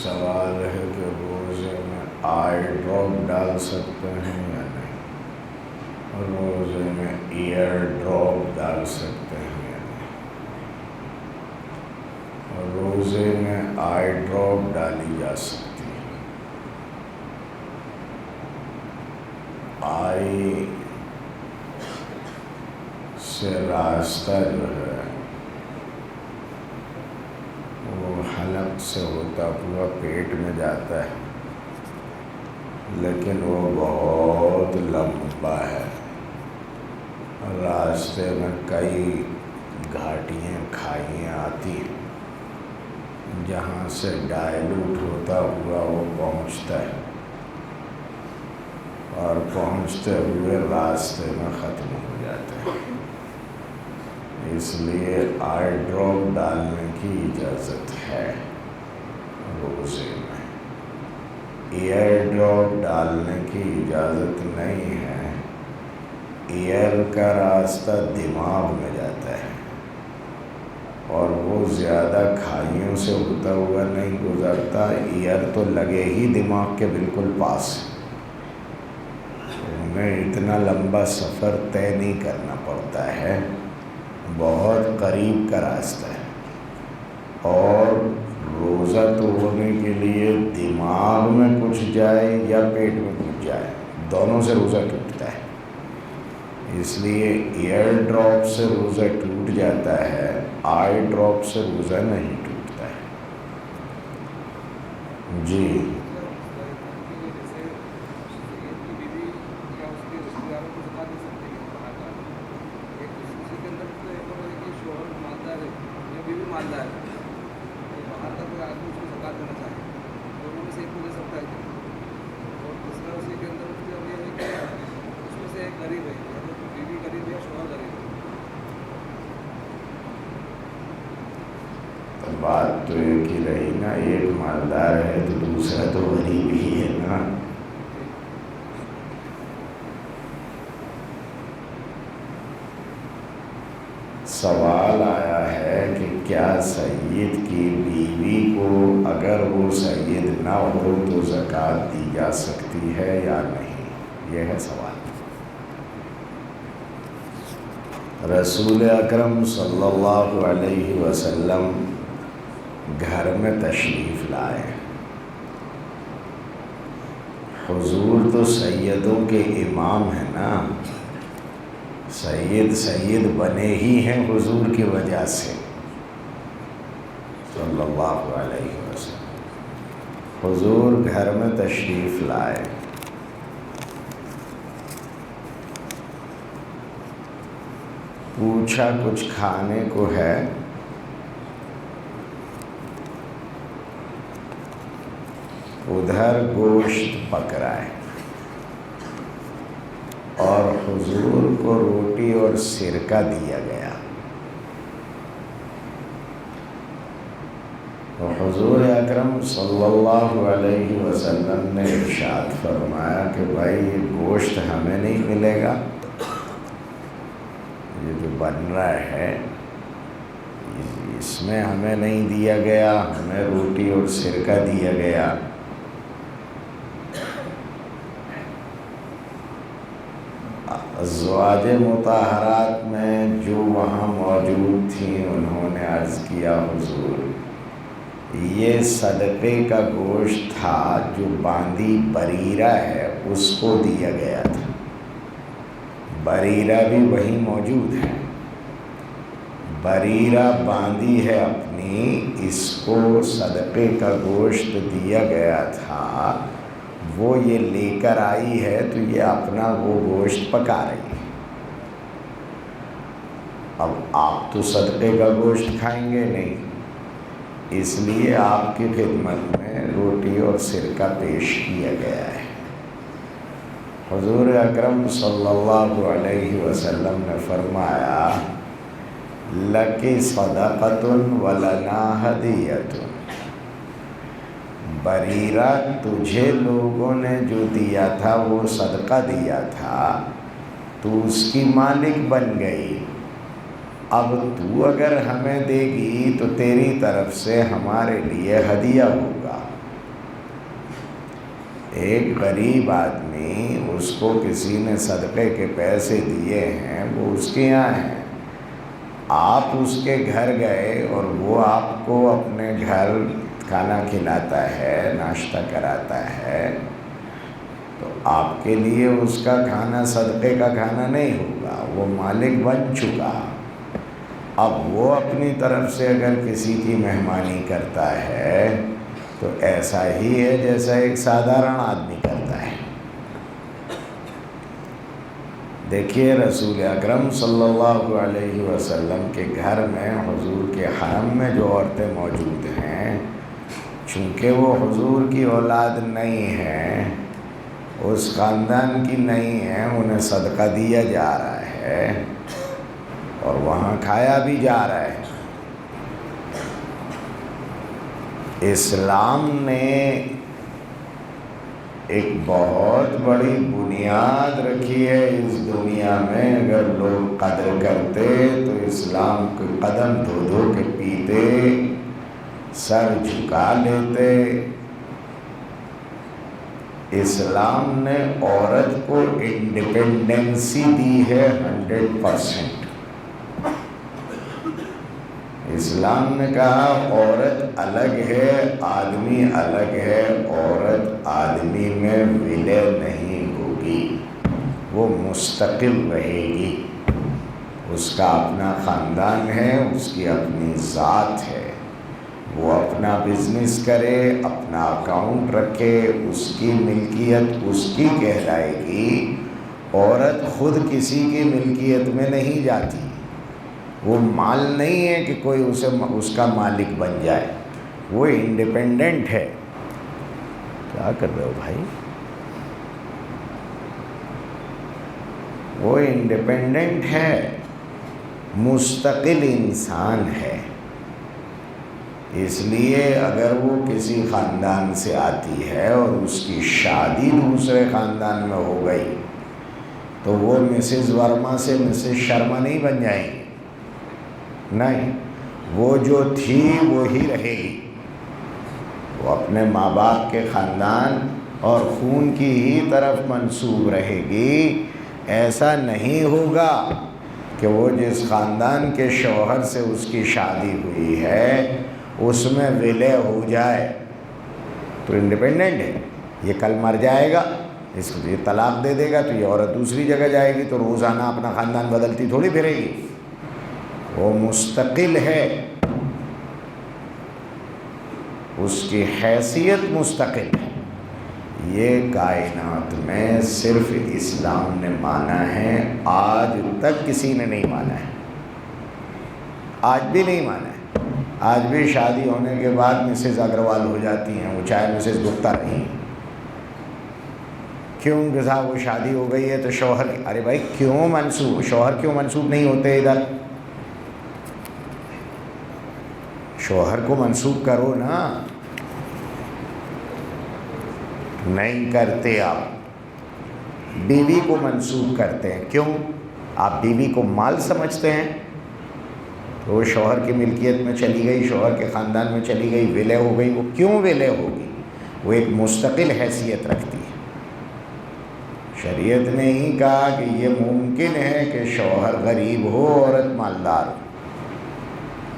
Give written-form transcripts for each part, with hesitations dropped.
سوال ہے کہ روزے میں آئی ڈراپ ڈال سکتے ہیں یا نہیں، روزے میں ایئر ڈراپ ڈال سکتے ہیں یا نہیں۔ روزے میں آئی ڈراپ ڈالی جا سکتی ہے۔ آئی سے راستہ جو ہے وہ حلق سے ہوتا ہوا پیٹ میں جاتا ہے، لیکن وہ بہت لمبا ہے۔ راستے میں کئی گھاٹیاں کھائیاں آتی ہیں جہاں سے ڈائلوٹ ہوتا ہوا وہ پہنچتا ہے اور پہنچتے ہوئے راستے میں ختم ہو جاتا ہے۔ اس لیے آئی ڈراپ ڈالنے کی اجازت ہے روزے میں، ایئر ڈراپ ڈالنے کی اجازت نہیں ہے۔ ایئر کا راستہ دماغ میں جاتا ہے اور وہ زیادہ کھائیوں سے ہوتا ہوا نہیں گزرتا، ایئر تو لگے ہی دماغ کے بالکل پاس ہے۔ انہیں اتنا لمبا سفر طے نہیں کرنا پڑتا ہے، بہت قریب کا راستہ ہے، اور روزہ توڑنے کے لیے دماغ میں کچھ جائے یا پیٹ میں کچھ جائے، دونوں سے روزہ ٹوٹتا ہے۔ اس لیے ایئر ڈراپ سے روزہ ٹوٹ جاتا ہے، آئی ڈراپ سے روزہ نہیں ٹوٹتا ہے۔ جی بات تو ایک ہی رہی نا، ایک مالدار ہے تو دوسرا تو غریب ہی ہے نا۔ سوال آیا ہے کہ کیا سید کی بیوی کو اگر وہ سید نہ ہو تو زکوٰۃ دی جا سکتی ہے یا نہیں، یہ ہے سوال۔ رسول اکرم صلی اللہ علیہ وسلم گھر میں تشریف لائے۔ حضور تو سیدوں کے امام ہیں نا، سید بنے ہی ہیں حضور کی وجہ سے صلی اللہ علیہ وسلم۔ حضور گھر میں تشریف لائے، پوچھا کچھ کھانے کو ہے؟ ادھر گوشت پک رہا ہے اور حضور کو روٹی اور سرکہ دیا گیا، تو حضور اکرم صلی اللہ علیہ وسلم نے ارشاد فرمایا کہ بھائی یہ گوشت ہمیں نہیں ملے گا، یہ جو بن رہا ہے اس میں ہمیں نہیں دیا گیا، ہمیں روٹی اور سرکہ دیا گیا۔ ازواج مطہرات میں جو وہاں موجود تھیں انہوں نے عرض کیا حضور یہ صدقے کا گوشت تھا جو باندی بریرہ ہے اس کو دیا گیا تھا، بریرہ بھی وہیں موجود ہے، بریرہ باندی ہے اپنی، اس کو صدقے کا گوشت دیا گیا تھا، وہ یہ لے کر آئی ہے تو یہ اپنا وہ گوشت پکا رہی ہے۔ اب آپ تو صدقے کا گوشت کھائیں گے نہیں، اس لیے آپ کی خدمت میں روٹی اور سرکہ پیش کیا گیا ہے۔ حضور اکرم صلی اللہ علیہ وسلم نے فرمایا لَكِ صَدَقَةٌ وَلَنَا هَدِيَّةٌ، بریرہ تجھے لوگوں نے جو دیا تھا وہ صدقہ دیا تھا، تو اس کی مالک بن گئی، اب تو اگر ہمیں دے گی تو تیری طرف سے ہمارے لیے ہدیہ ہوگا۔ ایک غریب آدمی، اس کو کسی نے صدقے کے پیسے دیے ہیں، وہ اس کے یہاں ہیں، آپ اس کے گھر گئے اور وہ آپ کو اپنے گھر کھانا کھلاتا ہے، ناشتہ کراتا ہے، تو آپ کے لیے اس کا کھانا صدقے کا کھانا نہیں ہوگا، وہ مالک بن چکا۔ اب وہ اپنی طرف سے اگر کسی کی مہمانی کرتا ہے تو ایسا ہی ہے جیسا ایک سادھارن آدمی کرتا ہے۔ دیکھیے رسول اکرم صلی اللہ علیہ وسلم کے گھر میں، حضور کے حرم میں جو عورتیں موجود ہیں، چونکہ وہ حضور کی اولاد نہیں ہیں، اس خاندان کی نہیں ہیں، انہیں صدقہ دیا جا رہا ہے اور وہاں کھایا بھی جا رہا ہے۔ اسلام نے ایک بہت بڑی بنیاد رکھی ہے اس دنیا میں، اگر لوگ قدر کرتے تو اسلام کے قدم دھو دھو کے پیتے، سر جھکا لیتے۔ اسلام نے عورت کو انڈیپینڈنسی دی ہے 100%۔ اسلام نے کہا عورت الگ ہے، آدمی الگ ہے، عورت آدمی میں ولے نہیں ہوگی، وہ مستقل رہے گی، اس کا اپنا خاندان ہے، اس کی اپنی ذات ہے، وہ اپنا بزنس کرے، اپنا اکاؤنٹ رکھے، اس کی ملکیت اس کی کہلائے گی۔ عورت خود کسی کی ملکیت میں نہیں جاتی، وہ مال نہیں ہے کہ کوئی اس کا مالک بن جائے، وہ انڈیپینڈنٹ ہے۔ کیا کر رہے ہو بھائی؟ وہ انڈیپینڈنٹ ہے، مستقل انسان ہے۔ اس لیے اگر وہ کسی خاندان سے آتی ہے اور اس کی شادی دوسرے خاندان میں ہو گئی تو وہ مسز ورما سے مسز شرما نہیں بن جائیں گی، نہیں، وہ جو تھی وہی رہے گی، وہ اپنے ماں باپ کے خاندان اور خون کی ہی طرف منسوب رہے گی۔ ایسا نہیں ہوگا کہ وہ جس خاندان کے شوہر سے اس کی شادی ہوئی ہے اس میں ولے ہو جائے تو انڈیپینڈنٹ ہے، یہ کل مر جائے گا، اس کو یہ طلاق دے دے گا تو یہ عورت دوسری جگہ جائے گی تو روزانہ اپنا خاندان بدلتی تھوڑی پھرے گی، وہ مستقل ہے، اس کی حیثیت مستقل ہے۔ یہ کائنات میں صرف اسلام نے مانا ہے، آج تک کسی نے نہیں مانا ہے، آج بھی نہیں مانا ہے۔ آج بھی شادی ہونے کے بعد مسز اگروال ہو جاتی ہیں، وہ چاہے مسز گپتا رہیں، کیوں کہ صاحب وہ شادی ہو گئی ہے تو شوہر، ارے بھائی کیوں منسوب، شوہر کیوں منسوب نہیں ہوتے ادھر؟ شوہر کو منسوب کرو نا، نہیں کرتے آپ، بیوی کو منسوب کرتے ہیں۔ کیوں؟ آپ بیوی کو مال سمجھتے ہیں، تو وہ شوہر کی ملکیت میں چلی گئی، شوہر کے خاندان میں چلی گئی، ولے ہو گئی۔ وہ کیوں ولے ہوگی؟ وہ ایک مستقل حیثیت رکھتی ہے۔ شریعت نے ہی کہا کہ یہ ممکن ہے کہ شوہر غریب ہو، عورت مالدار ہو،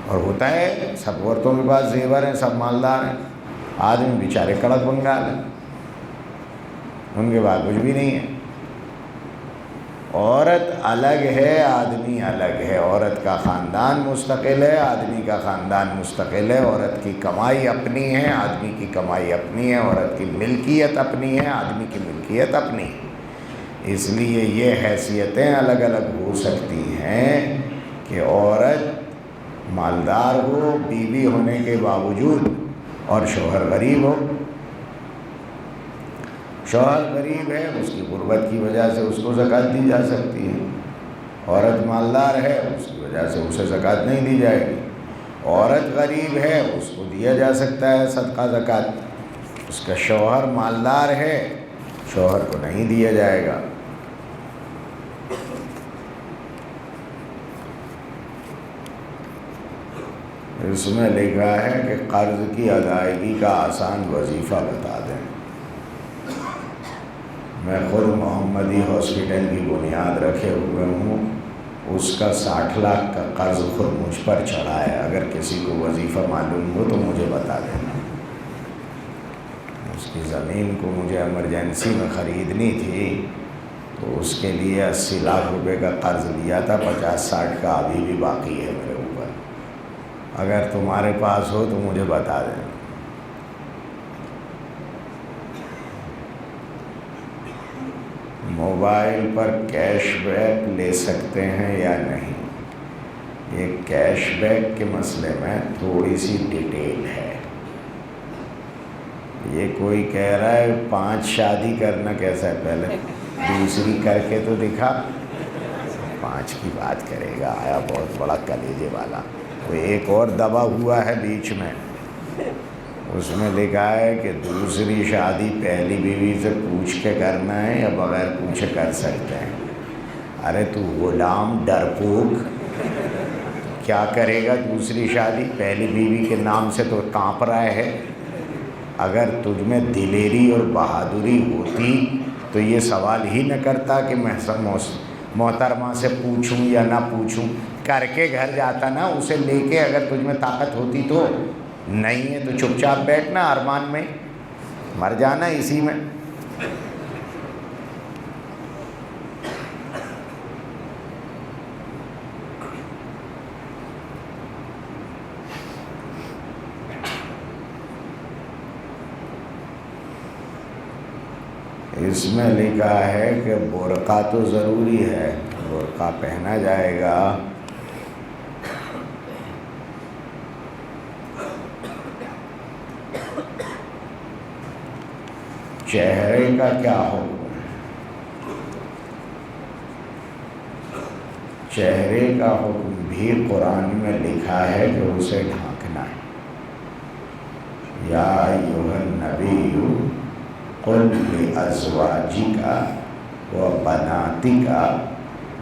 اور ہوتا ہے سب عورتوں کے پاس زیور ہیں، سب مالدار ہیں، آدمی بیچارے کڑک بنگال ہیں، ان کے پاس کچھ بھی نہیں ہے۔ عورت الگ ہے، آدمی الگ ہے، عورت کا خاندان مستقل ہے، آدمی کا خاندان مستقل ہے، عورت کی کمائی اپنی ہے، آدمی کی کمائی اپنی ہے، عورت کی ملکیت اپنی ہے، آدمی کی ملکیت اپنی ہے۔ اس لیے یہ حیثیتیں الگ الگ ہو سکتی ہیں کہ عورت مالدار ہو بیوی ہونے کے باوجود اور شوہر غریب ہو۔ شوہر غریب ہے، اس کی غربت کی وجہ سے اس کو زکوٰۃ دی جا سکتی ہے، عورت مالدار ہے، اس کی وجہ سے اسے زکوٰۃ نہیں دی جائے گی۔ عورت غریب ہے، اس کو دیا جا سکتا ہے صدقہ زکوٰۃ، اس کا شوہر مالدار ہے، شوہر کو نہیں دیا جائے گا۔ اس میں لکھا ہے کہ قرض کی ادائیگی کا آسان وظیفہ بتا دیں۔ میں خود محمدی ہاسپٹل کی بنیاد رکھے ہوئے ہوں، اس کا 60 لاکھ کا قرض خود مجھ پر چڑھا ہے۔ اگر کسی کو وظیفہ معلوم ہو تو مجھے بتا دینا۔ اس کی زمین کو مجھے ایمرجنسی میں خریدنی تھی، تو اس کے لیے 80 لاکھ روپے کا قرض لیا تھا، 50-60 کا ابھی بھی باقی ہے میرے اوپر۔ اگر تمہارے پاس ہو تو مجھے بتا دینا۔ موبائل پر کیش بیک لے سکتے ہیں یا نہیں؟ یہ کیش بیک کے مسئلے میں تھوڑی سی ڈیٹیل ہے۔ یہ کوئی کہہ رہا ہے 5 شادی کرنا کیسا ہے، پہلے دوسری کر کے تو دکھا، 5 کی بات کرے گا، آیا بہت بڑا کلیجے والا۔ کوئی ایک اور دبا ہوا ہے بیچ میں، اس میں لکھا ہے کہ دوسری شادی پہلی بیوی سے پوچھ کے کرنا ہے یا بغیر پوچھے کر سکتے ہیں۔ ارے تو غلام ڈرپوک، کیا کرے گا دوسری شادی؟ پہلی بیوی کے نام سے تو کانپ رہا ہے۔ اگر تجھ میں دلیری اور بہادری ہوتی تو یہ سوال ہی نہ کرتا کہ میں محترمہ سے پوچھوں یا نہ پوچھوں، کر کے گھر جاتا نا اسے لے کے، اگر تجھ میں طاقت ہوتی تو۔ نہیں ہے تو چپ چاپ بیٹھنا، ارمان میں مر جانا اسی میں۔ اس میں لکھا ہے کہ برقع تو ضروری ہے، برقع پہنا جائے گا۔ چہرے کا کیا حکم ہے؟ چہرے کا حکم بھی قرآن میں لکھا ہے کہ اسے ڈھانکنا ہے۔ یا ایھا النبی قل لازواجک وبناتک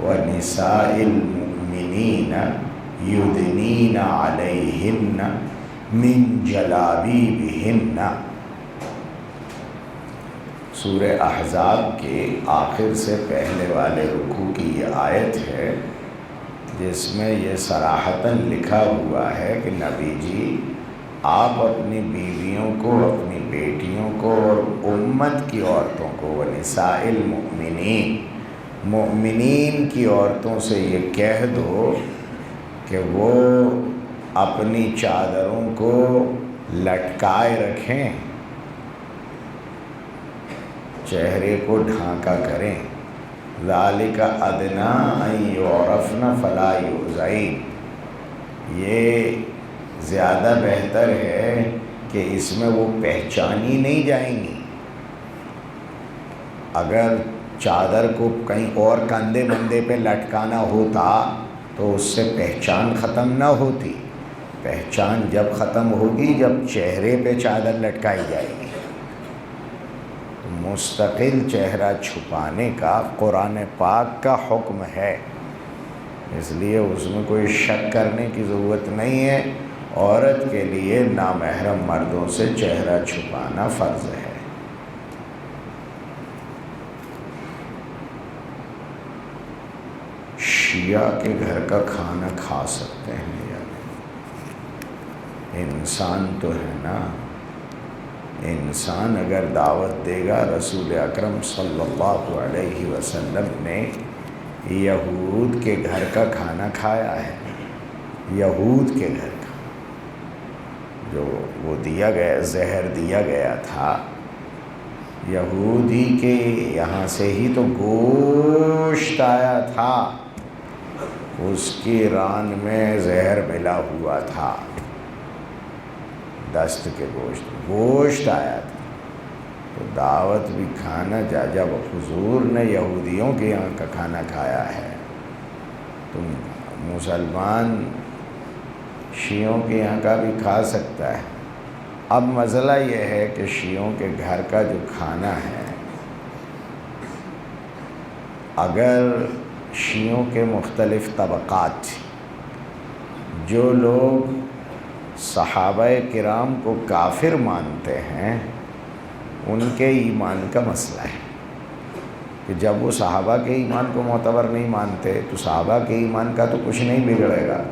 ونساء المؤمنین یدنین علیہن من جلابیبہن۔ سورہ احزاب کے آخر سے پہلے والے رکوع کی یہ آیت ہے، جس میں یہ صراحتاً لکھا ہوا ہے کہ نبی جی آپ اپنی بیویوں کو، اپنی بیٹیوں کو اور امت کی عورتوں کو، ونساء المؤمنین، مؤمنین کی عورتوں سے یہ کہہ دو کہ وہ اپنی چادروں کو لٹکائے رکھیں، چہرے کو ڈھانکا کریں۔ ذالک ادنیٰ ان یعرفن فلا یؤذین، یہ زیادہ بہتر ہے کہ اس میں وہ پہچانی نہیں جائیں گی۔ اگر چادر کو کہیں اور کندھے مندے پہ لٹکانا ہوتا تو اس سے پہچان ختم نہ ہوتی۔ پہچان جب ختم ہوگی جب چہرے پہ چادر لٹکائی جائے گی۔ مستقل چہرہ چھپانے کا قرآن پاک کا حکم ہے، اس لیے اس میں کوئی شک کرنے کی ضرورت نہیں ہے۔ عورت کے لیے نامحرم مردوں سے چہرہ چھپانا فرض ہے۔ شیعہ کے گھر کا کھانا کھا سکتے ہیں یا نہیں؟ انسان تو ہے نا، انسان اگر دعوت دے گا، رسول اکرم صلی اللہ علیہ وسلم نے یہود کے گھر کا کھانا کھایا ہے، یہود کے گھر کا، جو وہ دیا گیا زہر دیا گیا تھا، یہودی کے یہاں سے ہی تو گوشت آیا تھا، اس کی ران میں زہر ملا ہوا تھا، دست کے گوشت آیا تھا۔ تو دعوت بھی کھانا، جب حضور نے یہودیوں کے یہاں کا کھانا کھایا ہے تو مسلمان شیعوں کے یہاں کا بھی کھا سکتا ہے۔ اب مسئلہ یہ ہے کہ شیعوں کے گھر کا جو کھانا ہے، اگر شیعوں کے مختلف طبقات، جو لوگ صحابہ کرام کو کافر مانتے ہیں، ان کے ایمان کا مسئلہ ہے۔ کہ جب وہ صحابہ کے ایمان کو معتبر نہیں مانتے تو صحابہ کے ایمان کا تو کچھ نہیں بگڑے گا،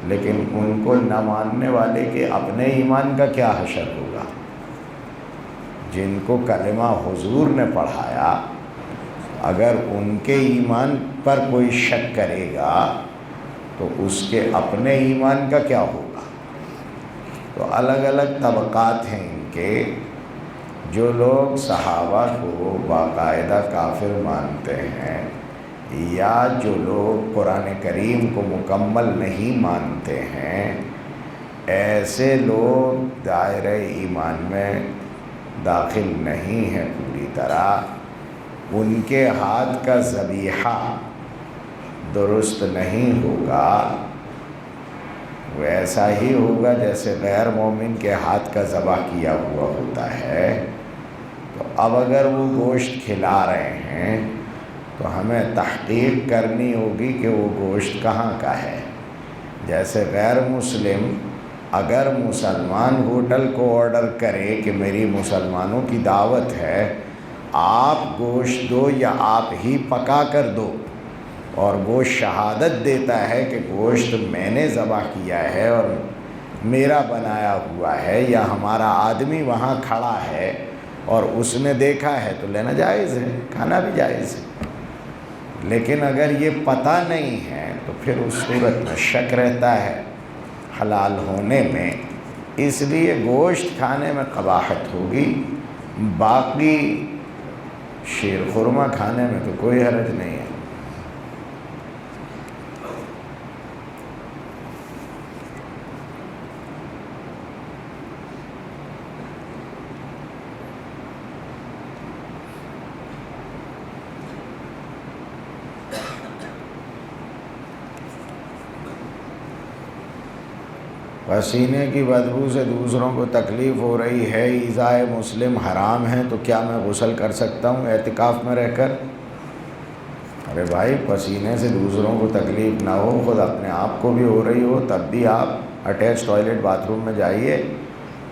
لیکن ان کو نہ ماننے والے کے اپنے ایمان کا کیا حشر ہوگا؟ جن کو کلمہ حضور نے پڑھایا، اگر ان کے ایمان پر کوئی شک کرے گا تو اس کے اپنے ایمان کا کیا ہوگا؟ تو الگ الگ طبقات ہیں ان کے۔ جو لوگ صحابہ کو باقاعدہ کافر مانتے ہیں، یا جو لوگ قرآن کریم کو مکمل نہیں مانتے ہیں، ایسے لوگ دائرہ ایمان میں داخل نہیں ہیں پوری طرح۔ ان کے ہاتھ کا ذبیحہ درست نہیں ہوگا، وہ ایسا ہی ہوگا جیسے غیر مومن کے ہاتھ کا ذبح کیا ہوا ہوتا ہے۔ تو اب اگر وہ گوشت کھلا رہے ہیں تو ہمیں تحقیق کرنی ہوگی کہ وہ گوشت کہاں کا ہے۔ جیسے غیر مسلم اگر مسلمان ہوٹل کو آرڈر کرے کہ میری مسلمانوں کی دعوت ہے، آپ گوشت دو یا آپ ہی پکا کر دو، اور وہ شہادت دیتا ہے کہ گوشت میں نے ذبح کیا ہے اور میرا بنایا ہوا ہے، یا ہمارا آدمی وہاں کھڑا ہے اور اس نے دیکھا ہے، تو لینا جائز ہے، کھانا بھی جائز ہے۔ لیکن اگر یہ پتہ نہیں ہے تو پھر اس صورت میں شک رہتا ہے حلال ہونے میں، اس لیے گوشت کھانے میں قباحت ہوگی، باقی شیر خرمہ کھانے میں تو کوئی حرج نہیں ہے۔ پسینے کی بدبو سے دوسروں کو تکلیف ہو رہی ہے، ایذائے مسلم حرام ہے، تو کیا میں غسل کر سکتا ہوں اعتکاف میں رہ کر؟ ارے بھائی، پسینے سے دوسروں کو تکلیف نہ ہو، خود اپنے آپ کو بھی ہو رہی ہو، تب بھی آپ اٹیچ ٹوائلٹ باتھ روم میں جائیے،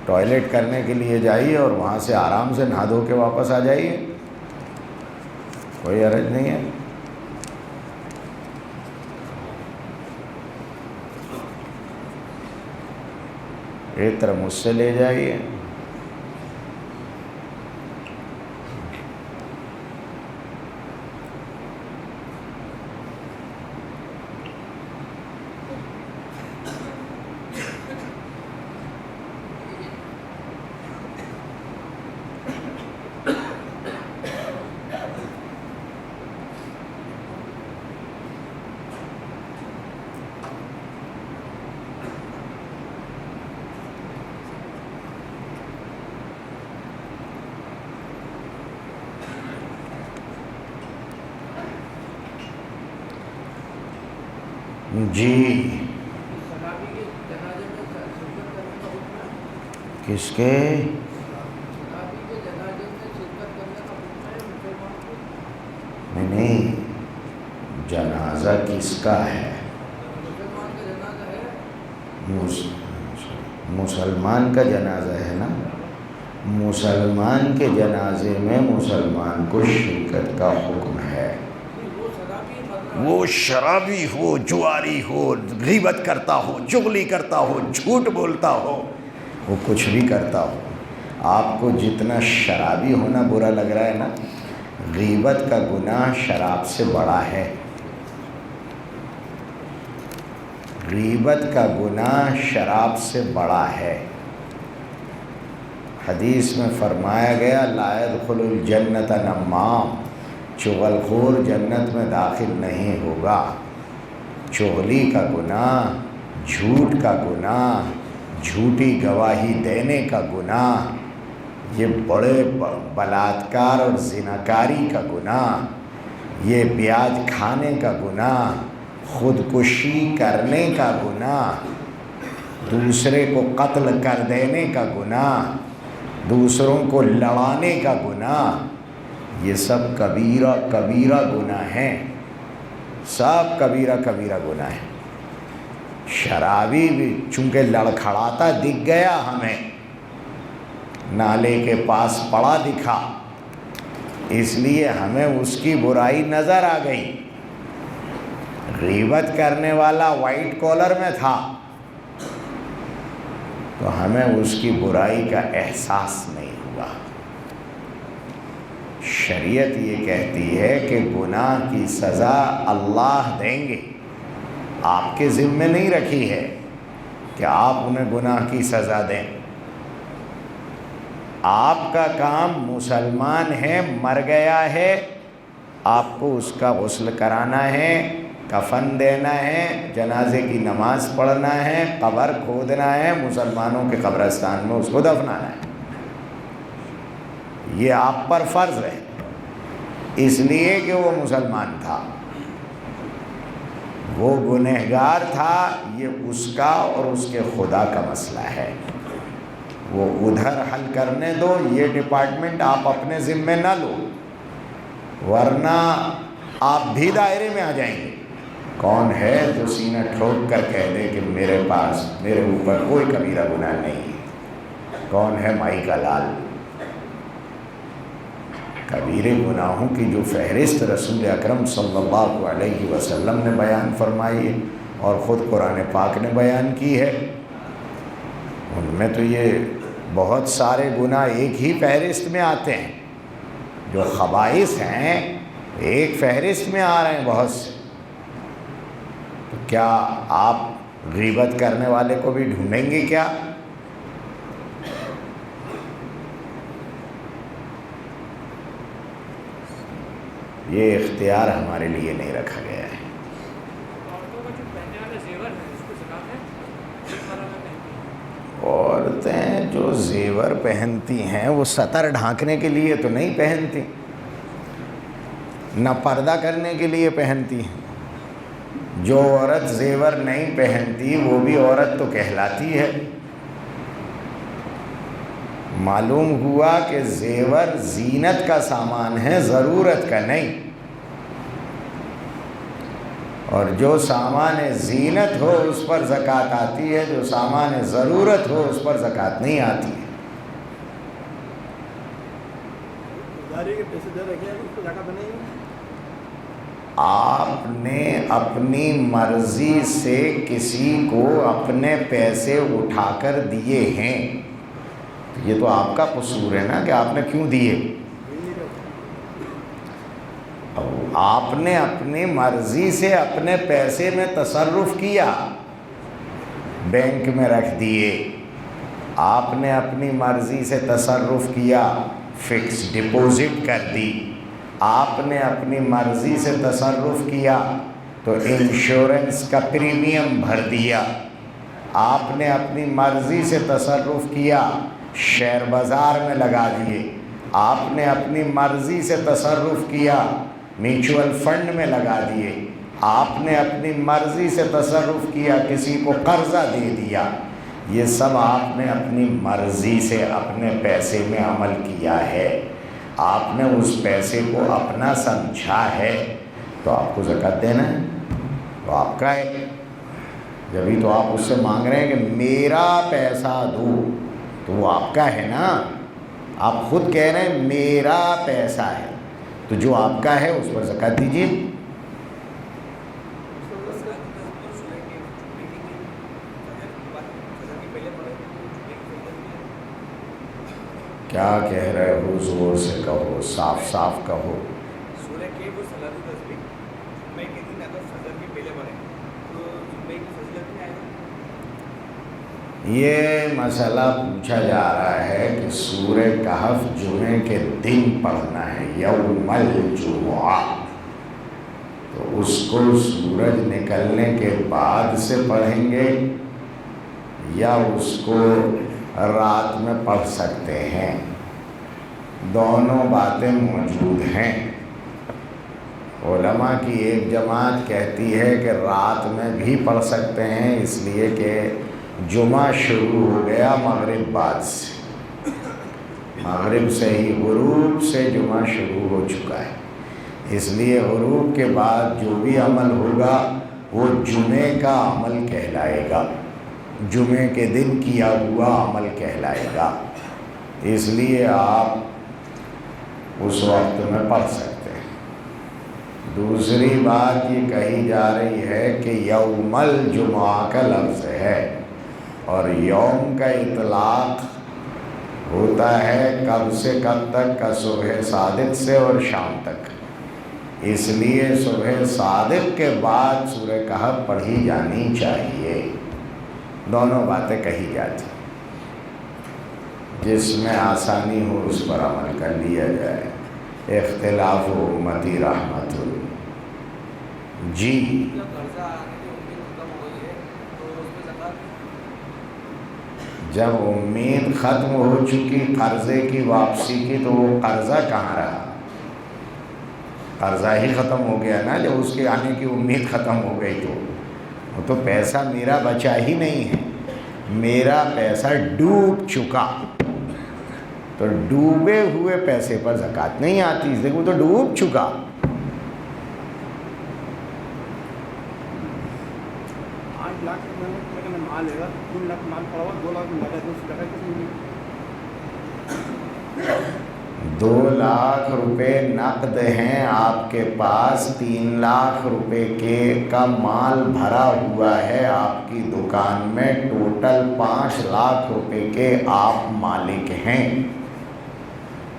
ٹوائلٹ کرنے کے لیے جائیے اور وہاں سے آرام سے نہا دھو کے واپس آ جائیے، کوئی حرج نہیں ہے۔ عطر مجھ سے لے جائیے۔ جی، کس کے؟ نہیں، جنازہ کس کا ہے؟ مسلمان کا جنازہ ہے نا۔ مسلمان کے جنازے میں مسلمان کو شرکت کا حکم ہے۔ وہ شرابی ہو، جواری ہو، غیبت کرتا ہو، چغلی کرتا ہو، جھوٹ بولتا ہو، وہ کچھ بھی کرتا ہو، آپ کو جتنا شرابی ہونا برا لگ رہا ہے نا، غیبت کا گناہ شراب سے بڑا ہے۔ غیبت کا گناہ شراب سے بڑا ہے۔ حدیث میں فرمایا گیا لا يدخل الجنت نمام، چغل خور جنت میں داخل نہیں ہوگا۔ چغلی کا گناہ، جھوٹ کا گناہ، جھوٹی گواہی دینے کا گناہ، یہ بڑے بلاತ್ಕಾರ اور زناکاری کا گناہ، یہ بیاج کھانے کا گناہ، خودکشی کرنے کا گناہ، دوسرے کو قتل کر دینے کا گناہ، دوسروں کو لڑانے کا گناہ، یہ سب کبیرہ کبیرہ گناہ ہیں، سب کبیرہ کبیرہ گناہ ہیں۔ شرابی بھی چونکہ لڑکھڑاتا دکھ گیا ہمیں، نالے کے پاس پڑا دکھا، اس لیے ہمیں اس کی برائی نظر آ گئی۔ غیبت کرنے والا وائٹ کالر میں تھا تو ہمیں اس کی برائی کا احساس نہیں ہوا۔ شریعت یہ کہتی ہے کہ گناہ کی سزا اللہ دیں گے، آپ کے ذمے نہیں رکھی ہے کہ آپ انہیں گناہ کی سزا دیں۔ آپ کا کام، مسلمان ہے، مر گیا ہے، آپ کو اس کا غسل کرانا ہے، کفن دینا ہے، جنازے کی نماز پڑھنا ہے، قبر کھودنا ہے، مسلمانوں کے قبرستان میں اس کو دفنانا ہے۔ یہ آپ پر فرض ہے، اس لیے کہ وہ مسلمان تھا، وہ گنہگار تھا۔ یہ اس کا اور اس کے خدا کا مسئلہ ہے، وہ ادھر حل کرنے دو، یہ ڈپارٹمنٹ آپ اپنے ذمے نہ لو، ورنہ آپ بھی دائرے میں آ جائیں گے۔ کون ہے جو سینہ ٹھوک کر کہہ دے کہ میرے اوپر کوئی کبیرہ گناہ نہیں؟ کون ہے مائی کا لال؟ کبیرے گناہوں کی جو فہرست رسول اکرم صلی اللہ علیہ وسلم نے بیان فرمائی ہے اور خود قرآن پاک نے بیان کی ہے، ان میں تو یہ بہت سارے گناہ ایک ہی فہرست میں آتے ہیں۔ جو خبائث ہیں ایک فہرست میں آ رہے ہیں بہت سے۔ تو کیا آپ غیبت کرنے والے کو بھی ڈھونڈیں گے کیا؟ یہ اختیار ہمارے لیے نہیں رکھا گیا ہے۔ عورتیں جو زیور پہنتی ہیں وہ سطر ڈھانکنے کے لیے تو نہیں پہنتی، نہ پردہ کرنے کے لیے پہنتی ہیں۔ جو عورت زیور نہیں پہنتی وہ بھی عورت تو کہلاتی ہے۔ معلوم ہوا کہ زیور زینت کا سامان ہے، ضرورت کا نہیں، اور جو سامان زینت ہو اس پر زکوٰۃ آتی ہے، جو سامان ضرورت ہو اس پر زکوٰۃ نہیں آتی ہے۔ آپ نے اپنی مرضی سے کسی کو اپنے پیسے اٹھا کر دیے ہیں، یہ تو آپ کا قصور ہے نا کہ آپ نے کیوں دیے۔ آپ نے اپنی مرضی سے اپنے پیسے میں تصرف کیا، بینک میں رکھ دیے، آپ نے اپنی مرضی سے تصرف کیا، فکس ڈپوزٹ کر دی، آپ نے اپنی مرضی سے تصرف کیا تو انشورنس کا پریمیم بھر دیا، آپ نے اپنی مرضی سے تصرف کیا، شیئر بازار میں لگا دیے، آپ نے اپنی مرضی سے تصرف کیا، میوچول فنڈ میں لگا دیے، آپ نے اپنی مرضی سے تصرف کیا، کسی کو قرضہ دے دیا۔ یہ سب آپ نے اپنی مرضی سے اپنے پیسے میں عمل کیا ہے، آپ نے اس پیسے کو اپنا سمجھا ہے، تو آپ کو زکوٰۃ دینا ہے، تو آپ کا ہے۔ جبھی تو آپ اس سے مانگ رہے ہیں کہ میرا پیسہ دو، تو وہ آپ کا ہے نا۔ آپ خود کہہ رہے ہیں میرا پیسہ ہے، تو جو آپ کا ہے اس پر زکوٰۃ دیجیے۔ کیا کہہ رہے ہو؟ زور سے کہو، صاف صاف کہو۔ یہ مسئلہ پوچھا جا رہا ہے کہ سورہ کہف جمعے کے دن پڑھنا ہے، یوم الجمعہ، تو اس کو سورج نکلنے کے بعد سے پڑھیں گے یا اس کو رات میں پڑھ سکتے ہیں؟ دونوں باتیں موجود ہیں۔ علماء کی ایک جماعت کہتی ہے کہ رات میں بھی پڑھ سکتے ہیں، اس لیے کہ جمعہ شروع ہو گیا مغرب بعد سے، مغرب سے ہی غروب سے جمعہ شروع ہو چکا ہے، اس لیے غروب کے بعد جو بھی عمل ہوگا وہ جمعے کا عمل کہلائے گا، جمعے کے دن کیا ہوا عمل کہلائے گا۔ اس لیے آپ اس وقت میں پڑھ سکتے ہیں۔ دوسری بات یہ کہی جا رہی ہے کہ یوم الجمعہ کا لفظ ہے، اور یوم کا اطلاق ہوتا ہے کب سے کب تک کا؟ صبح صادق سے اور شام تک۔ اس لیے صبح صادق کے بعد سورہ کہف پڑھی جانی چاہیے۔ دونوں باتیں کہی جاتی، جس میں آسانی ہو اس پر عمل کر لیا جائے۔ اختلاف امتی رحمت۔ جی جب امید ختم ہو چکی قرضے کی واپسی کی تو وہ قرضہ کہاں رہا؟ قرضہ ہی ختم ہو گیا نا، جب اس کے آنے کی امید ختم ہو گئی تو وہ تو پیسہ میرا بچا ہی نہیں ہے، میرا پیسہ ڈوب چکا۔ تو ڈوبے ہوئے پیسے پر زکوٰۃ نہیں آتی، اس لیے وہ تو ڈوب چکا۔ دو لاکھ روپے نقد ہیں آپ کے پاس، 3 لاکھ روپے کا مال بھرا ہوا ہے آپ کی دکان میں، ٹوٹل 5 لاکھ روپے کے آپ مالک ہیں،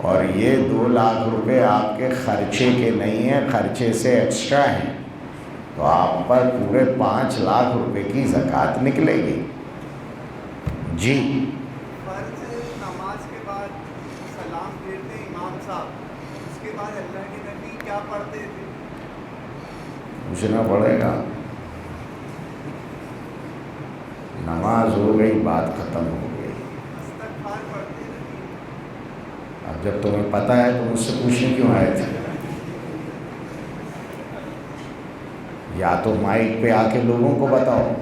اور یہ 2 لاکھ روپے آپ کے خرچے کے نہیں ہیں، خرچے سے ایکسٹرا ہیں، تو آپ پر پورے 5 لاکھ روپے کی زکوٰۃ نکلے گی۔ جی فرض نماز کے بعد سلام پھیرتے امام صاحب، اس کے بعد اللہ کے نبی کیا پڑھتے تھے؟ پوچھنا پڑے گا۔ نماز ہو گئی، بات ختم ہو گئی۔ استغفار پڑھتے تھے۔ اب جب تمہیں پتہ ہے تو مجھ سے پوچھنے کیوں آئے تھے؟ یا تو مائک پہ آ کے لوگوں کو بتاؤ،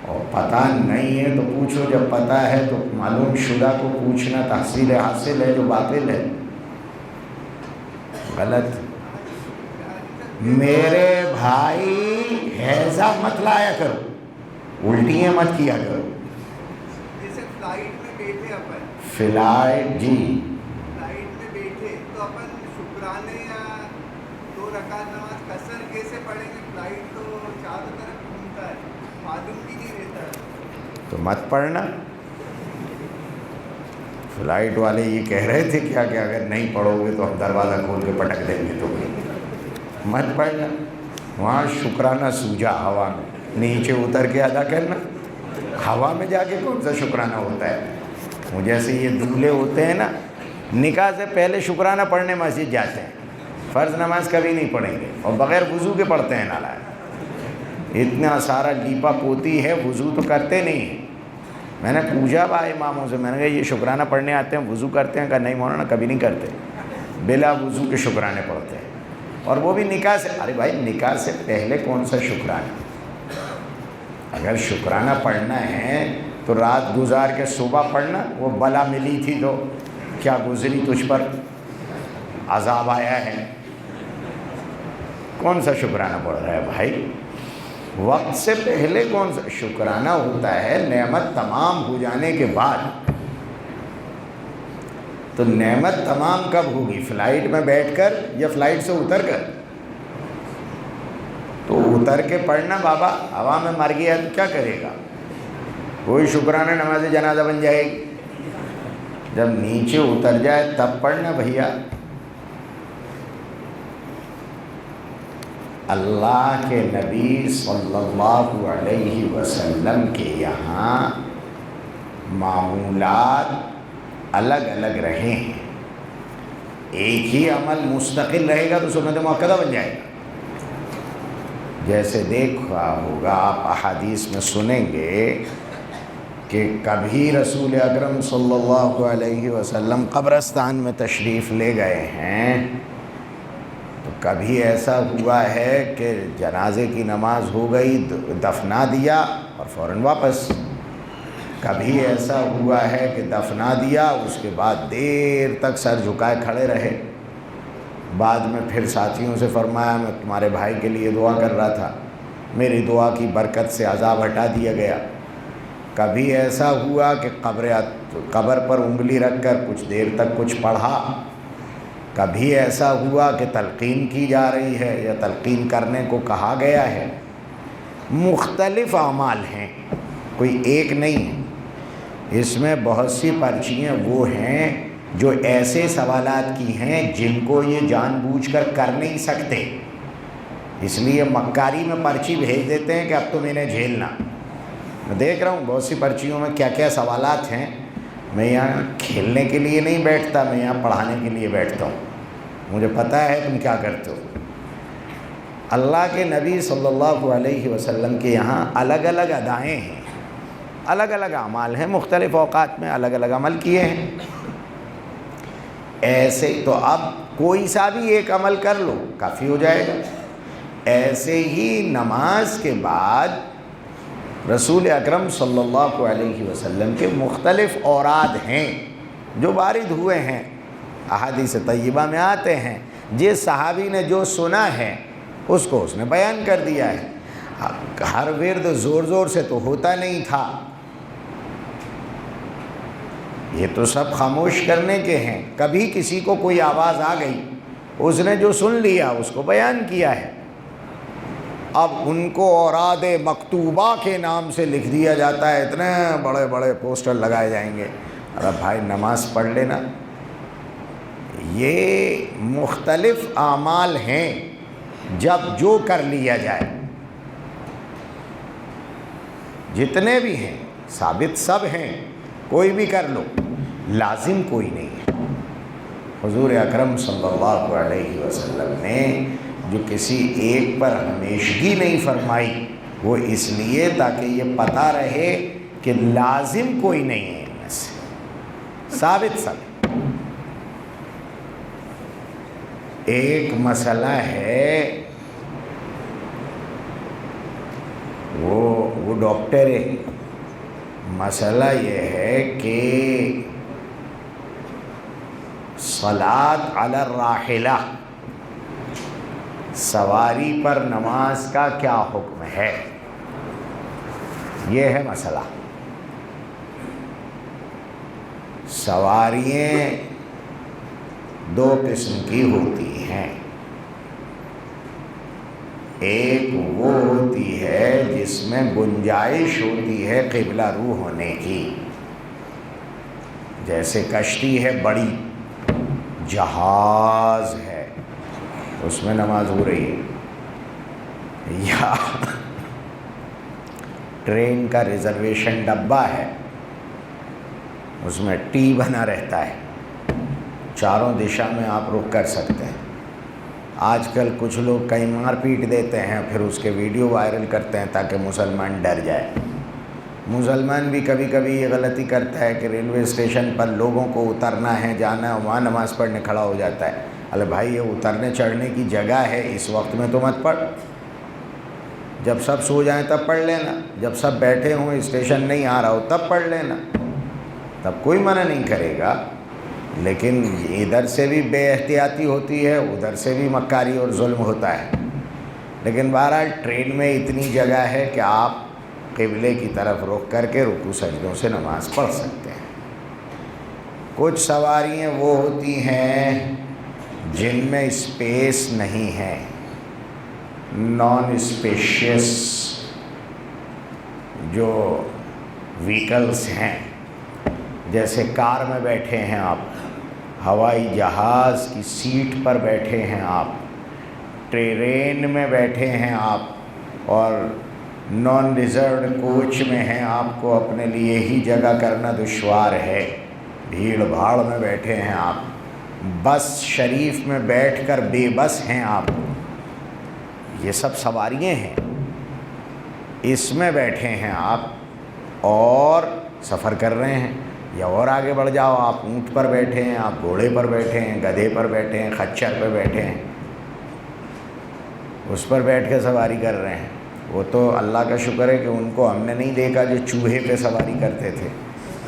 اور پتہ نہیں ہے تو پوچھو، جب پتہ ہے تو معلوم شدہ کو پوچھنا تحصیل حاصل ہے، جو باطل ہے غلط۔ میرے بھائی ہیضہ مت لایا کرو، الٹیاں مت کیا کرو۔ جیسے فلائٹ میں بیٹھے اپن، فلائٹ، جی فلائٹ میں بیٹھے تو اپن شکرانے یا 2 رکعت نماز قصر کیسے پڑھیں گے؟ فلائٹ تو چاروں طرف گھومتا ہے، معلوم بھی نہیں رہتا ہے۔ تو مت پڑھنا۔ فلائٹ والے یہ کہہ رہے تھے کیا کہ اگر نہیں پڑھو گے تو ہم دروازہ کھول کے پٹک دیں گے، تو مت پڑھنا۔ وہاں شکرانہ سوجا ہوا میں، نیچے اتر کے ادا کرنا۔ ہوا میں جا کے کون سا شکرانہ ہوتا ہے؟ وہ جیسے یہ دولہے ہوتے ہیں نا، نکاح سے پہلے شکرانہ پڑھنے مسجد جاتے ہیں، فرض نماز کبھی نہیں پڑھیں گے، اور بغیر وضو کے پڑھتے ہیں نالائق۔ اتنا سارا لیپا پوتی ہے، وضو تو کرتے نہیں ہیں۔ میں نے پوچھا بھائی اماموں سے، میں نے کہا یہ شکرانہ پڑھنے آتے ہیں، وضو کرتے ہیں؟ کہا نہیں مولانا کبھی نہیں کرتے، بلا وضو کے شکرانے پڑھتے ہیں، اور وہ بھی نکاح سے۔ ارے بھائی نکاح سے پہلے کون سا شکرانہ؟ اگر شکرانہ پڑھنا ہے تو رات گزار کے صبح پڑھنا۔ وہ بلا ملی تھی تو کیا گزری تجھ پر، عذاب آیا ہے، کون سا شکرانہ پڑھ رہا ہے بھائی؟ وقت سے پہلے کون سا شکرانہ ہوتا ہے؟ نعمت تمام ہو جانے کے بعد۔ تو نعمت تمام کب ہوگی؟ فلائٹ میں بیٹھ کر یا فلائٹ سے اتر کر؟ تو اتر کے پڑھنا بابا، ہوا میں مر گیا تو کیا کرے گا؟ کوئی شکرانہ نماز جنازہ بن جائے گی۔ جب نیچے اتر جائے تب پڑھنا بھیا۔ اللہ کے نبی صلی اللہ علیہ وسلم کے یہاں معمولات الگ الگ رہے ہیں، ایک ہی عمل مستقل رہے گا تو سنت مؤکدہ بن جائے گا۔ جیسے دیکھا ہوگا آپ احادیث میں سنیں گے کہ کبھی رسول اکرم صلی اللہ علیہ وسلم قبرستان میں تشریف لے گئے ہیں، تو کبھی ایسا ہوا ہے کہ جنازے کی نماز ہو گئی، دفنا دیا اور فوراً واپس۔ کبھی ایسا ہوا ہے کہ دفنا دیا، اس کے بعد دیر تک سر جھکائے کھڑے رہے، بعد میں پھر ساتھیوں سے فرمایا میں تمہارے بھائی کے لیے دعا کر رہا تھا، میری دعا کی برکت سے عذاب ہٹا دیا گیا۔ کبھی ایسا ہوا کہ قبر پر انگلی رکھ کر کچھ دیر تک کچھ پڑھا، کبھی ایسا ہوا کہ تلقین کی جا رہی ہے یا تلقین کرنے کو کہا گیا ہے؟ مختلف اعمال ہیں، کوئی ایک نہیں ہے۔ اس میں بہت سی پرچیاں وہ ہیں جو ایسے سوالات کی ہیں جن کو یہ جان بوجھ کر نہیں سکتے، اس لیے مکاری میں پرچی بھیج دیتے ہیں کہ اب تم انہیں جھیلنا۔ میں دیکھ رہا ہوں بہت سی پرچیوں میں کیا کیا سوالات ہیں۔ میں یہاں کھیلنے کے لیے نہیں بیٹھتا، میں یہاں پڑھانے کے لیے بیٹھتا ہوں، مجھے پتہ ہے تم کیا کرتے ہو۔ اللہ کے نبی صلی اللہ علیہ وسلم کے یہاں الگ الگ ادائیں ہیں، الگ الگ اعمال ہیں، مختلف اوقات میں الگ الگ عمل کیے ہیں۔ ایسے تو اب کوئی سا بھی ایک عمل کر لو کافی ہو جائے گا۔ ایسے ہی نماز کے بعد رسول اکرم صلی اللہ علیہ وسلم کے مختلف اوراد ہیں جو وارد ہوئے ہیں، احادیث طیبہ میں آتے ہیں۔ جس صحابی نے جو سنا ہے اس کو اس نے بیان کر دیا ہے۔ ہر ورد زور زور سے تو ہوتا نہیں تھا، یہ تو سب خاموش کرنے کے ہیں۔ کبھی کسی کو کوئی آواز آ گئی، اس نے جو سن لیا اس کو بیان کیا ہے۔ اب ان کو اوراد مکتوبہ کے نام سے لکھ دیا جاتا ہے، اتنے بڑے بڑے پوسٹر لگائے جائیں گے۔ ارے بھائی نماز پڑھ لینا۔ یہ مختلف اعمال ہیں، جب جو کر لیا جائے، جتنے بھی ہیں ثابت سب ہیں، کوئی بھی کر لو، لازم کوئی نہیں ہے۔ حضور اکرم صلی اللہ علیہ وسلم نے جو کسی ایک پر ہمیشگی نہیں فرمائی، وہ اس لیے تاکہ یہ پتہ رہے کہ لازم کوئی نہیں ہے، ان میں سے ثابت سب۔ ایک مسئلہ ہے، وہ ڈاکٹر ہے، مسئلہ یہ ہے کہ صلاۃ علی الراحلہ، سواری پر نماز کا کیا حکم ہے، یہ ہے مسئلہ۔ سواریاں دو قسم کی ہوتی ہیں، ایک وہ ہوتی ہے جس میں گنجائش ہوتی ہے قبلہ رو ہونے کی، جیسے کشتی ہے، بڑی جہاز ہے، اس میں نماز ہو رہی ہے، یا ٹرین کا ریزرویشن ڈبہ ہے، اس میں ٹی بنا رہتا ہے، چاروں دشا میں آپ رک کر سکتے ہیں۔ آج کل کچھ لوگ کہیں مار پیٹ دیتے ہیں، پھر اس کے ویڈیو وائرل کرتے ہیں تاکہ مسلمان ڈر جائے۔ مسلمان بھی کبھی کبھی یہ غلطی کرتا ہے کہ ریلوے اسٹیشن پر لوگوں کو اترنا ہے، جانا ہے، وہاں نماز پڑھنے کھڑا ہو جاتا ہے۔ ارے بھائی یہ اترنے چڑھنے کی جگہ ہے، اس وقت میں تو مت پڑھ، جب سب سو جائیں تب پڑھ لینا، جب سب بیٹھے ہوں اسٹیشن نہیں آ رہا ہو تب پڑھ لینا، تب کوئی منع نہیں کرے گا۔ لیکن ادھر سے بھی بے احتیاطی ہوتی ہے، ادھر سے بھی مکاری اور ظلم ہوتا ہے۔ لیکن بہرحال ٹرین میں اتنی جگہ ہے کہ آپ قبلے کی طرف رخ کر کے رکوع سجدوں سے نماز پڑھ سکتے ہیں۔ کچھ سواریاں وہ ہوتی ہیں جن میں اسپیس نہیں ہے، نان اسپیشیس جو وہیکلس ہیں، جیسے کار میں بیٹھے ہیں آپ، ہوائی جہاز کی سیٹ پر بیٹھے ہیں آپ، ٹرین میں بیٹھے ہیں آپ، اور نان ریزروڈ کوچ میں ہیں، آپ کو اپنے لیے ہی جگہ کرنا دشوار ہے، بھیڑ بھاڑ میں بیٹھے ہیں آپ، بس شریف میں بیٹھ کر بے بس ہیں آپ، یہ سب سواریاں ہیں، اس میں بیٹھے ہیں آپ اور سفر کر رہے ہیں۔ یا اور آگے بڑھ جاؤ، آپ اونٹ پر بیٹھے ہیں، آپ گھوڑے پر بیٹھے ہیں، گدھے پر بیٹھے ہیں، خچر پہ بیٹھے ہیں، اس پر بیٹھ کے سواری کر رہے ہیں۔ وہ تو اللہ کا شکر ہے کہ ان کو ہم نے نہیں دیکھا جو چوہے پہ سواری کرتے تھے،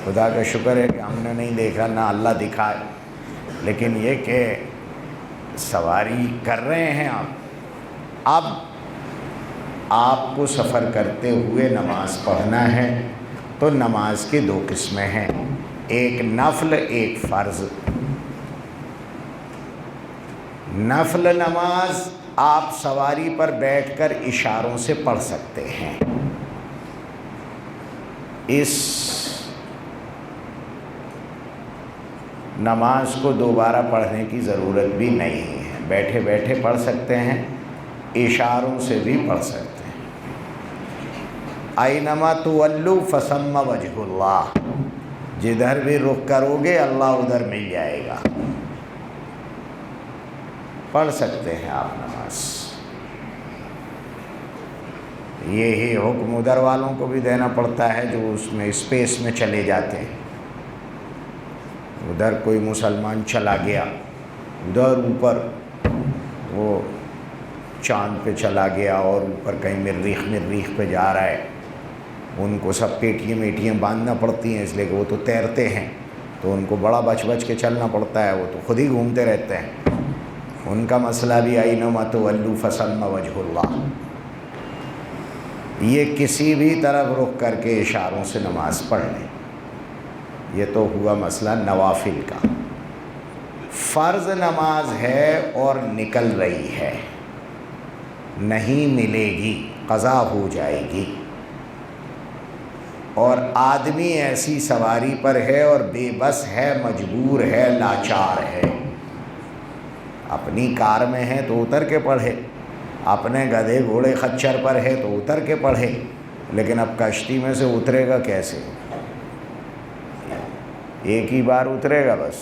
خدا کا شکر ہے کہ ہم نے نہیں دیکھا، نہ اللہ دکھائے۔ لیکن یہ کہ سواری کر رہے ہیں آپ، اب آپ کو سفر کرتے ہوئے نماز پڑھنا ہے تو نماز کی دو قسمیں ہیں، ایک نفل ایک فرض۔ نفل نماز آپ سواری پر بیٹھ کر اشاروں سے پڑھ سکتے ہیں، اس نماز کو دوبارہ پڑھنے کی ضرورت بھی نہیں ہے، بیٹھے بیٹھے پڑھ سکتے ہیں، اشاروں سے بھی پڑھ سکتے ہیں۔ اینما تولوا فثم وجہ اللہ، جدھر بھی رخ کرو گے اللہ ادھر مل جائے گا، پڑھ سکتے ہیں آپ نماز۔ یہی حکم ادھر والوں کو بھی دینا پڑتا ہے جو اس میں اسپیس میں چلے جاتے ہیں۔ ادھر کوئی مسلمان چلا گیا، ادھر اوپر وہ چاند پہ چلا گیا اور اوپر کہیں مریخ پہ جا رہا ہے، ان کو سب پیٹیاں باندھنا پڑتی ہیں، اس لیے کہ وہ تو تیرتے ہیں، تو ان کو بڑا بچ کے چلنا پڑتا ہے، وہ تو خود ہی گھومتے رہتے ہیں۔ ان کا مسئلہ بھی اینما تولوا فثم وجہ اللہ، یہ کسی بھی طرف رخ کر کے اشاروں سے نماز پڑھ لیں۔ یہ تو ہوا مسئلہ نوافل کا۔ فرض نماز ہے اور نکل رہی ہے، نہیں ملے گی، قضا ہو جائے گی، اور آدمی ایسی سواری پر ہے اور بے بس ہے، مجبور ہے، لاچار ہے، اپنی کار میں ہے تو اتر کے پڑھے، اپنے گدھے گھوڑے خچر پر ہے تو اتر کے پڑھے، لیکن اب کشتی میں سے اترے گا کیسے؟ ایک ہی بار اترے گا بس،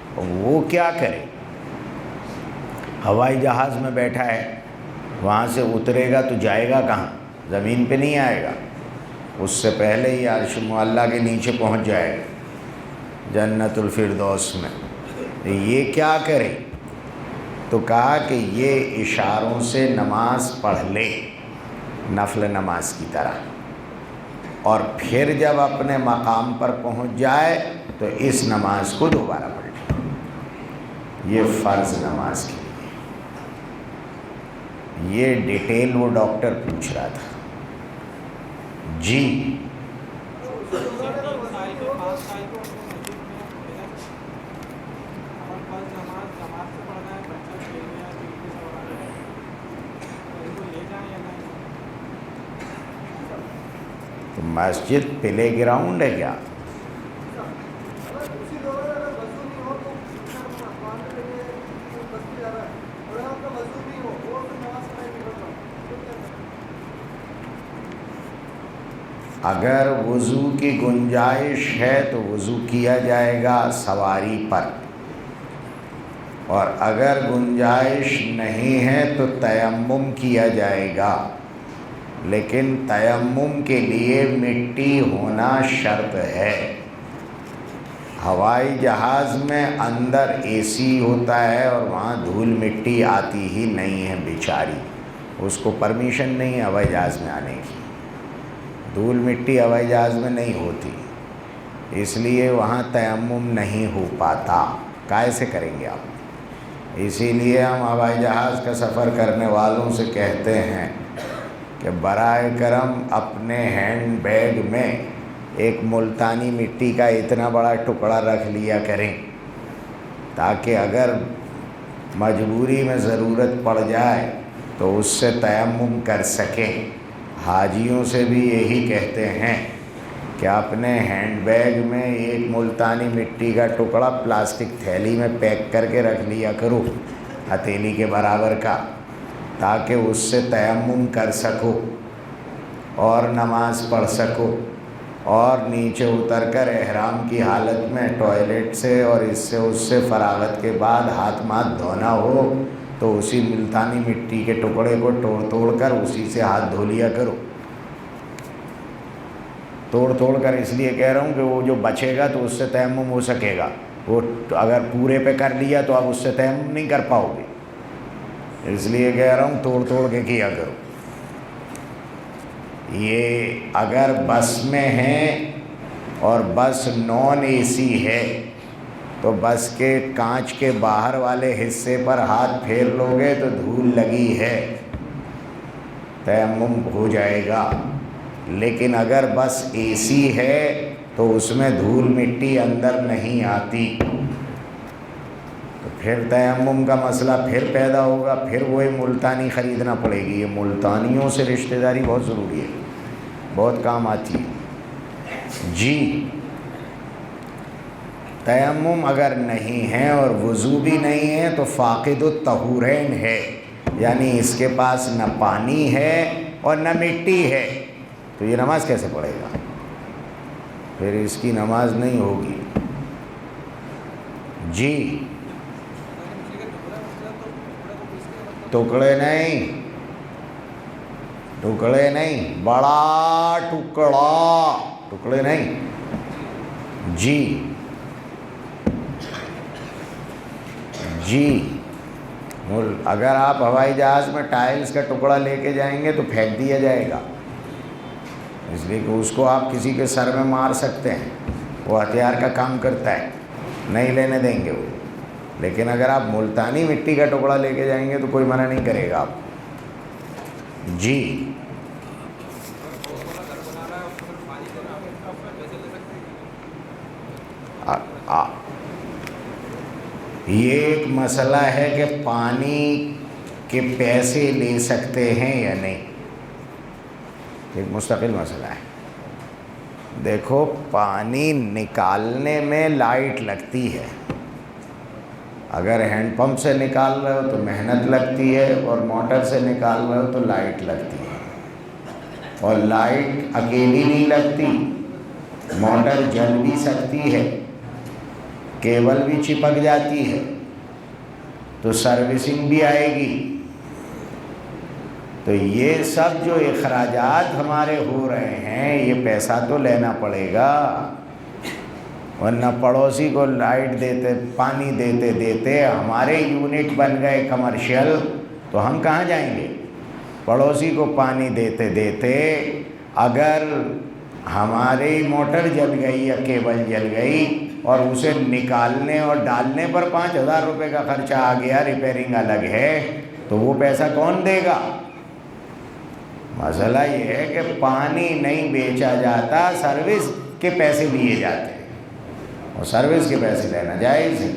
تو وہ کیا کرے؟ ہوائی جہاز میں بیٹھا ہے، وہاں سے اترے گا تو جائے گا کہاں؟ زمین پہ نہیں آئے گا، اس سے پہلے ہی عرش معلیٰ کے نیچے پہنچ جائے گا، جنت الفردوس میں۔ یہ کیا کرے؟ تو کہا کہ یہ اشاروں سے نماز پڑھ لے، نفل نماز کی طرح، اور پھر جب اپنے مقام پر پہنچ جائے تو اس نماز کو دوبارہ پڑھ لے۔ یہ فرض نماز کی، یہ ڈیٹیل وہ ڈاکٹر پوچھ رہا تھا۔ جی تو مسجد پلے گراؤنڈ ہے کیا؟ اگر وضو کی گنجائش ہے تو وضو کیا جائے گا سواری پر، اور اگر گنجائش نہیں ہے تو تیمم کیا جائے گا، لیکن تیمم کے لیے مٹی ہونا شرط ہے۔ ہوائی جہاز میں اندر اے سی ہوتا ہے اور وہاں دھول مٹی آتی ہی نہیں ہے بیچاری، اس کو پرمیشن نہیں ہے ہوائی جہاز میں آنے کی، دھول مٹی ہوائی جہاز میں نہیں ہوتی، اس لیے وہاں تیمم نہیں ہو پاتا۔ کیسے کریں گے آپ؟ اسی لیے ہم ہوائی جہاز کا سفر کرنے والوں سے کہتے ہیں کہ برائے کرم اپنے ہینڈ بیگ میں ایک ملتانی مٹی کا اتنا بڑا ٹکڑا رکھ لیا کریں، تاکہ اگر مجبوری میں ضرورت پڑ جائے تو اس سے تیمم کر سکیں۔ حاجیوں سے بھی یہی کہتے ہیں کہ اپنے ہینڈ بیگ میں ایک ملتانی مٹی کا ٹکڑا پلاسٹک تھیلی میں پیک کر کے رکھ لیا کرو، ہتھیلی کے برابر کا، تاکہ اس سے تیمم کر سکو اور نماز پڑھ سکو، اور نیچے اتر کر احرام کی حالت میں ٹوائلٹ سے اور اس سے فراغت کے بعد ہاتھ دھونا ہو تو اسی ملتانی مٹی کے ٹکڑے کو توڑ کر اسی سے ہاتھ دھو لیا کرو۔ توڑ کر اس لیے کہہ رہا ہوں کہ وہ جو بچے گا تو اس سے تیمم ہو سکے گا، وہ اگر پورے پہ کر لیا تو آپ اس سے تیمم نہیں کر پاؤ گے، اس لیے کہہ رہا ہوں توڑ کے کیا کرو۔ یہ اگر بس میں ہیں اور بس نان اے سی ہے تو بس کے کانچ کے باہر والے حصے پر ہاتھ پھیر لو گے تو دھول لگی ہے، تیمم ہو جائے گا، لیکن اگر بس اے سی ہے تو اس میں دھول مٹی اندر نہیں آتی، پھر تیمم کا مسئلہ پھر پیدا ہوگا، پھر وہی ملتانی خریدنا پڑے گی. یہ ملتانیوں سے رشتہ داری بہت ضروری ہے، بہت کام آتی ہے. جی تیمم اگر نہیں ہے اور وضو بھی نہیں ہے تو فاقد الطہورین ہے، یعنی اس کے پاس نہ پانی ہے اور نہ مٹی ہے، تو یہ نماز کیسے پڑھے گا؟ پھر اس کی نماز نہیں ہوگی. جی ٹکڑے نہیں، بڑا ٹکڑے نہیں. جی اگر آپ ہوائی جہاز میں ٹائلز کا ٹکڑا لے کے جائیں گے تو پھینک دیا جائے گا، اس لیے کہ اس کو آپ کسی کے سر میں مار سکتے ہیں، وہ ہتھیار کا کام کرتا ہے، نہیں لینے دیں گے وہ. لیکن اگر آپ ملتانی مٹی کا ٹکڑا لے کے جائیں گے تو کوئی منع نہیں کرے گا آپ. جی یہ ایک مسئلہ ہے کہ پانی کے پیسے لے سکتے ہیں یا نہیں، ایک مستقل مسئلہ ہے. دیکھو پانی نکالنے میں لائٹ لگتی ہے، اگر ہینڈ پمپ سے نکال رہے ہو تو محنت لگتی ہے، اور موٹر سے نکال رہے ہو تو لائٹ لگتی ہے. اور لائٹ اکیلی نہیں لگتی، موٹر جل بھی سکتی ہے، کیبل بھی چپک جاتی ہے، تو سروسنگ بھی آئے گی. تو یہ سب جو اخراجات ہمارے ہو رہے ہیں یہ پیسہ تو لینا پڑے گا، ورنہ پڑوسی کو لائٹ دیتے پانی دیتے دیتے ہمارے یونٹ بن گئے کمرشل تو ہم کہاں جائیں گے؟ پڑوسی کو پانی دیتے دیتے اگر ہماری موٹر جل گئی یا کیبل جل گئی اور اسے نکالنے اور ڈالنے پر 5,000 روپے کا خرچہ آ گیا، ریپیرنگ الگ ہے، تو وہ پیسہ کون دے گا؟ مسئلہ یہ ہے کہ پانی نہیں بیچا جاتا، سروس کے پیسے لیے جاتے ہیں، اور سروس کے پیسے لینا جائز ہے.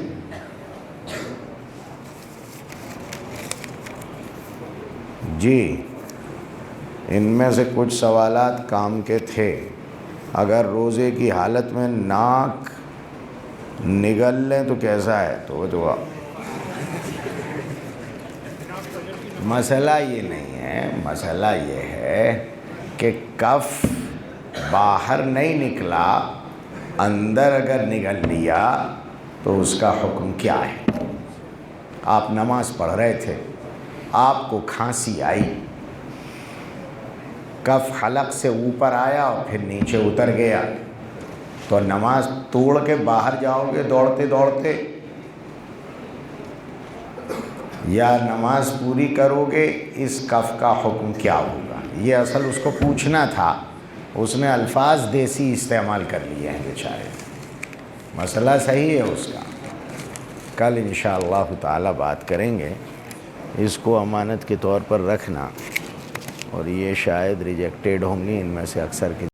جی ان میں سے کچھ سوالات کام کے تھے. اگر روزے کی حالت میں ناک نگل لیں تو کیسا ہے؟ تو مسئلہ یہ نہیں ہے، مسئلہ یہ ہے کہ کف باہر نہیں نکلا، اندر اگر نگل لیا تو اس کا حکم کیا ہے؟ آپ نماز پڑھ رہے تھے، آپ کو کھانسی آئی، کف حلق سے اوپر آیا اور پھر نیچے اتر گیا، تو نماز توڑ کے باہر جاؤ گے دوڑتے دوڑتے، یا نماز پوری کرو گے؟ اس کف کا حکم کیا ہوگا؟ یہ اصل اس کو پوچھنا تھا، اس نے الفاظ دیسی استعمال کر لیے ہیں بیچارے. مسئلہ صحیح ہے اس کا، کل انشاءاللہ تعالی بات کریں گے. اس کو امانت کے طور پر رکھنا، اور یہ شاید ریجیکٹیڈ ہوں گی ان میں سے اکثر کے